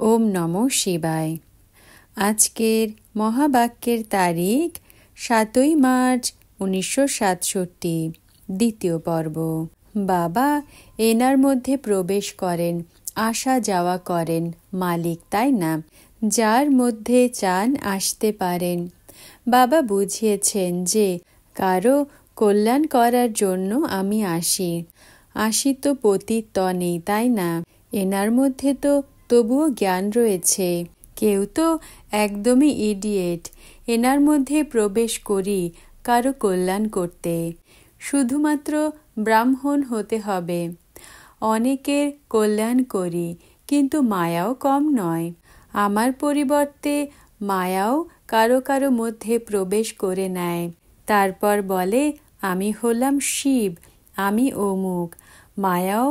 ওম নমো শিবায়। আজকের মহাবাক্যের তারিখ 7ই মার্চ 1967, দ্বিতীয় পর্ব। বাবা এনার মধ্যে প্রবেশ করেন, আসা যাওয়া করেন, মালিক তাই না, যার মধ্যে চান আসতে পারেন। বাবা বুঝিয়েছেন যে কারো কল্যাণ করার জন্য আমি আসি তো পতিত তনেই তাই না। এনার মধ্যে তো তবুও জ্ঞান রয়েছে। কেউ তো একদমই ইডিয়েট। এনার মধ্যে প্রবেশ করি কারো কল্যাণ করতে। শুধুমাত্র ব্রাহ্মণ হতে হবে। অনেকের কল্যাণ করি, কিন্তু মায়াও কম নয়। আমার পরিবর্তে মায়াও কারো কারো মধ্যে প্রবেশ করে নেয়। তারপর বলে আমি হলাম শিব, আমি অমুক। মায়াও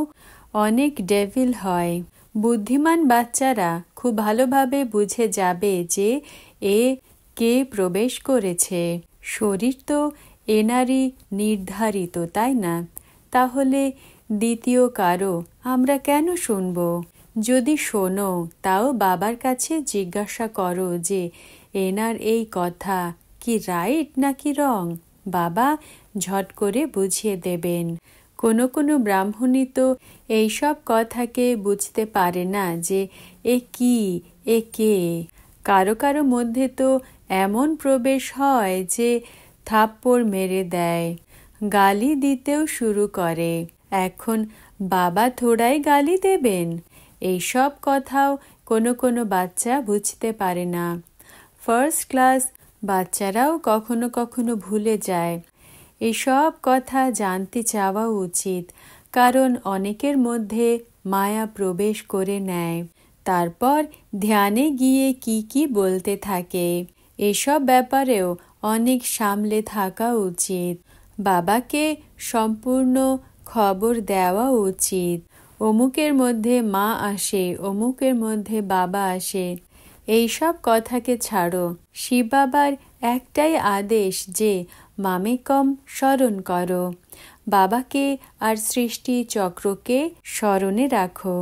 অনেক ডেভিল হয়। বুদ্ধিমান বাচ্চারা খুব ভালোভাবে বুঝে যাবে যে এ কে প্রবেশ করেছে। শরীর তো এনারই নির্ধারিত তাই না। তাহলে দ্বিতীয় কারো আমরা কেন শুনব? যদি শোনো তাও বাবার কাছে জিজ্ঞাসা করো যে এনার এই কথা কি রাইট নাকি রং। বাবা ঝট করে বুঝিয়ে দেবেন। কোনো কোনো ব্রাহ্মণী তো এইসব কথাকে বুঝতে পারে না যে এ কি, এ কে। কারো কারো মধ্যে তো এমন প্রবেশ হয় যে থাপ্পড় মেরে দেয়, গালি দিতেও শুরু করে। এখন বাবা থোড়াই গালি দেবেন? এইসব কথাও কোনো কোনো বাচ্চা বুঝতে পারে না। ফার্স্ট ক্লাস বাচ্চারাও কখনো কখনো ভুলে যায়। এসব কথা জানতে চাওয়া উচিত, কারণ অনেকের মধ্যে মায়া প্রবেশ করে নেয়। তারপর ধ্যানে গিয়ে কি বলতে থাকে। এসব ব্যাপারেও অনেক সামলে থাকা উচিত। বাবাকে সম্পূর্ণ খবর দেওয়া উচিত। অমুকের মধ্যে মা আসে, অমুকের মধ্যে বাবা আসে। এইসব কথাকে ছাড়ো। শিব বাবার একটাই আদেশ যে মামেকম স্মরণ করো। বাবাকে আর সৃষ্টি চক্রকে স্মরণে রাখো।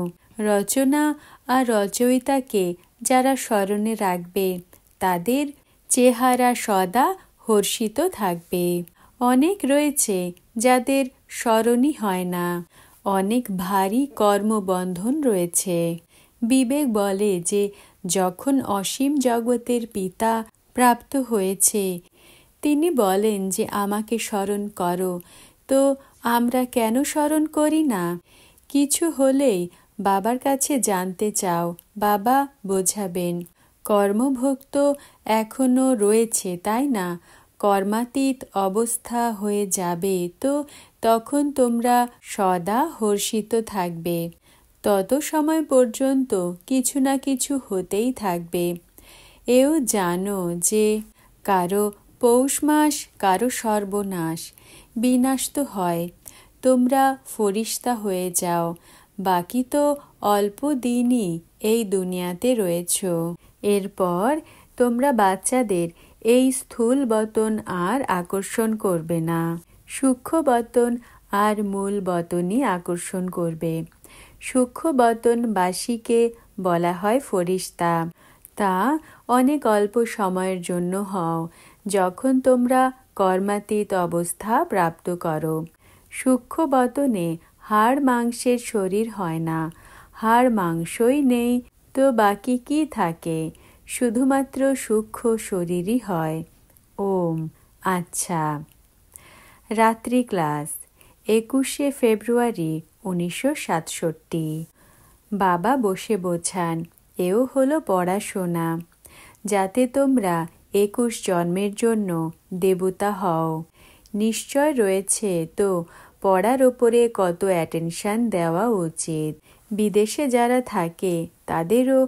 রচনা আর রচয়িতাকে যারা স্মরণে রাখবে তাদের চেহারা সদা হর্ষিত থাকবে। অনেক রয়েছে যাদের স্মরণই হয় না। অনেক ভারী কর্মবন্ধন রয়েছে। বিবেক বলে যে যখন অসীম জগতের পিতা প্রাপ্ত হয়েছে, তিনি বলেন যে আমাকে স্মরণ করো। তো আমরা কেন স্মরণ করি না? কিছু হলেই বাবার কাছে জানতে চাও, বাবা বোঝাবেন। কর্মভোগ তো এখনো রয়েছে তাই না। কর্মাতীত অবস্থা হয়ে যাবে তো তখন তোমরা সদা হর্ষিত থাকবে। তত সময় পর্যন্ত কিছু না কিছু হতেই থাকবে। এও জানো যে কারো পৌষ মাস, কারো সর্বনাশ। বিনাশ তো হয়, তোমরা ফরিস্তা হয়ে যাও। বাকি তো অল্প দিনই এই দুনিয়াতে রয়েছ। এরপর তোমরা বাচ্চাদের এই স্থূল বতন আর আকর্ষণ করবে না। সূক্ষ্ম বতন আর মূল বতনই আকর্ষণ করবে। সূক্ষ্ম বতন বাসীকে বলা হয় ফরিস্তা। তা অনেক অল্প সময়ের জন্য হও, যখন তোমরা কর্মাতীত অবস্থা প্রাপ্ত করো। সূক্ষ্ম বতনে হাড় মাংসের শরীর হয় না। হাড় মাংসই নেই তো বাকি কি থাকে? শুধুমাত্র সূক্ষ্ম শরীরই হয়। ওম। আচ্ছা। রাত্রি ক্লাস 21শে ফেব্রুয়ারি 1967। বাবা বসে বোঝান, এও হলো পড়াশোনা, যাতে তোমরা 21 জন্মের জন্য দেবতা হও। নিশ্চয় রয়েছে তো পড়ার ওপরে কত অ্যাটেনশন দেওয়া উচিত। বিদেশে যারা থাকে তাদেরও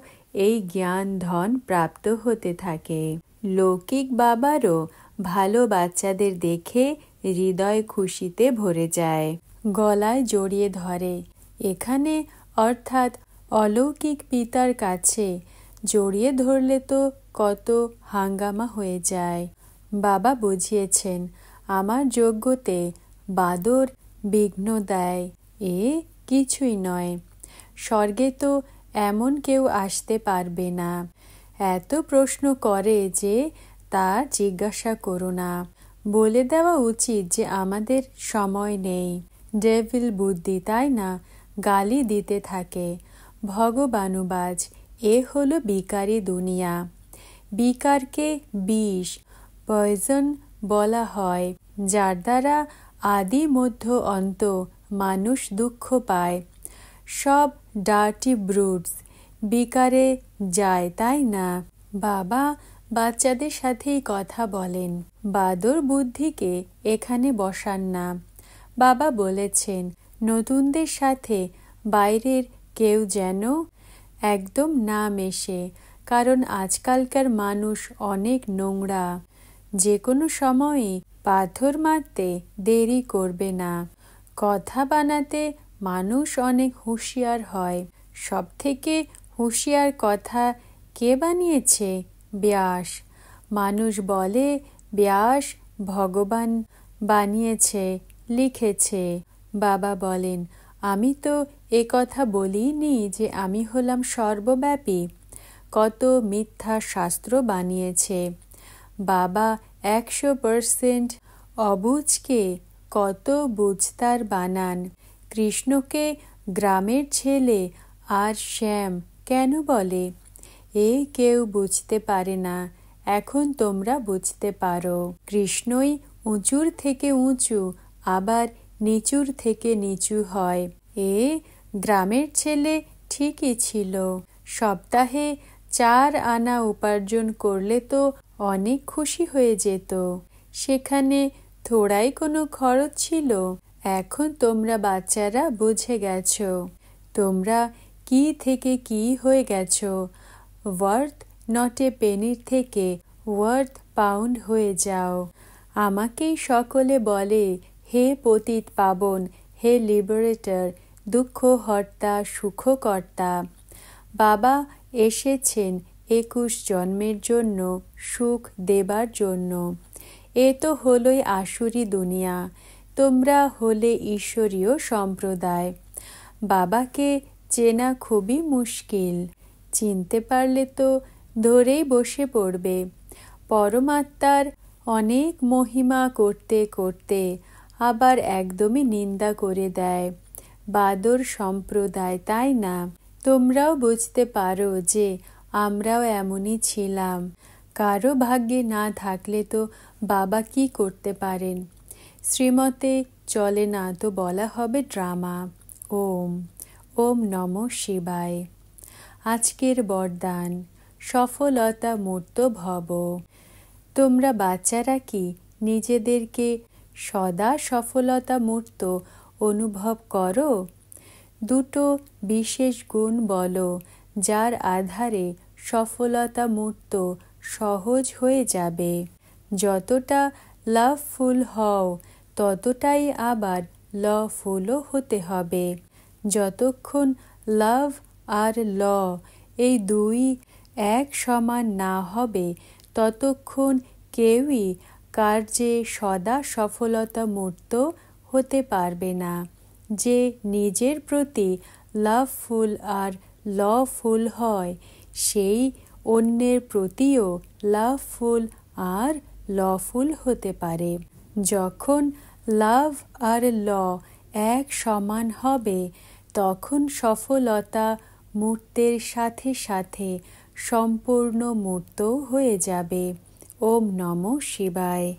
এই জ্ঞান ধন প্রাপ্ত হতে থাকে। লৌকিক বাবারও ভালো বাচ্চাদের দেখে হৃদয় খুশিতে ভরে যায়, গলায় জড়িয়ে ধরে। এখানে অর্থাৎ অলৌকিক পিতার কাছে জড়িয়ে ধরলে তো কত হাঙ্গামা হয়ে যায়। বাবা বুঝিয়েছেন আমার যজ্ঞতে বাদর বিঘ্ন দেয়, এ কিছুই নয়। স্বর্গে তো এমন কেউ আসতে পারবে না। এত প্রশ্ন করে যে তা জিজ্ঞাসা করো না। বলে দেওয়া উচিত যে আমাদের সময় নেই। ডেভিল বুদ্ধি, তাই না? গালি দিতে থাকে। ভগবানুবাজ, এ হলো বিকারী দুনিয়া। বিকারকে বিষ, পয়জন বলা হয়, যার দ্বারা আদি মধ্য অন্ত মানুষ দুঃখ পায়। সব ডার্টি ব্রুডস বিকারে যায়, তাই না? বাবা বাচ্চাদের সাথেই কথা বলেন। বাদর বুদ্ধিকে এখানে বসান না। বাবা বলেছেন নতুনদের সাথে বাইরের কেউ যেন একদম না মেশে, কারণ আজকালকার মানুষ অনেক নোংরা। যে কোনো সময়ই পাথর মারতে দেরি করবে না। কথা বানাতে মানুষ অনেক হুঁশিয়ার হয়। সবথেকে হুঁশিয়ার কথা কে বানিয়েছে? ব্যাস। মানুষ বলে ব্যাস ভগবান বানিয়েছে, লিখেছে। বাবা বলেন, আমি তো এ কথা বলিনি যে আমি হলাম সর্বব্যাপী। কত মিথ্যা শাস্ত্র বানিয়েছে। বাবা 100% অবুঝকে কত বুঝতার বানান। কৃষ্ণকে গ্রামের ছেলে আর শ্যাম কেন বলে? এ কেউ বুঝতে পারে না। এখন তোমরা বুঝতে পারো। কৃষ্ণই উঁচুর থেকে উঁচু, আবার নিচুর থেকে নিচু হয়। এ গ্রামের ছেলে ঠিকই ছিল। সপ্তাহে 4 আনা উপার্জন করলে তো অনেক খুশি হয়ে যেত। সেখানে থোড়াই কোনো খরচ ছিল। এখন তোমরা বাচ্চারা বুঝে গেছো। তোমরা কি থেকে কি হয়ে গেছো। ওয়ার্থ নট এ পেনির থেকে ওয়ার্থ পাউন্ড হয়ে যাও। আমাকেই সকলে বলে হে পতিত পাবন, হে লিবারেটর, দুঃখ হর্তা, সুখকর্তা। বাবা এসেছেন 21 জন্মের জন্য, সুখ দেবার জন্য। এ তো হলোই আসুরি দুনিয়া। তোমরা হলে ঈশ্বরীয় সম্প্রদায়। বাবাকে চেনা খুবই মুশকিল। চিনতে পারলে তো ধরেই বসে পড়বে। পরমাত্মার অনেক মহিমা করতে করতে আবার একদমই নিন্দা করে দেয়। বাদর সম্প্রদায়, তাই না? তোমরাও বুঝতে পারো যে আমরাও এমনই ছিলাম। কারো ভাগ্যে না থাকলে তো বাবা কি করতে পারেন? শ্রীমতে চলে না তো বলা হবে ড্রামা। ওম ওম নমঃ শিবায়। আজকের বরদান, সফলতা মূর্ত ভব। তোমরা বাচ্চারা কি নিজেদেরকে সদা সফলতা মূর্ত অনুভব করো? দুটো বিশেষ গুণ বলো, যার আধারে সফলতা মূর্ত সহজ হয়ে যাবে। যতটা লাভফুল হও ততটাই আবার লফুলও হতে হবে। যতক্ষণ লাভ আর ল এই দুই এক সমান না হবে ততক্ষণ কেউই কার্যে সদা সফলতা মূর্ত হতে পারবে না। যে নিজের প্রতি লাভফুল আর লফুল হয়, সেই অন্যের প্রতিও লাভফুল আর লফুল হতে পারে। যখন লাভ আর ল এক সমান হবে তখন সফলতা মূর্তের সাথে সাথে সম্পূর্ণ মূর্ত হয়ে যাবে। ওম নমঃ শিবায়।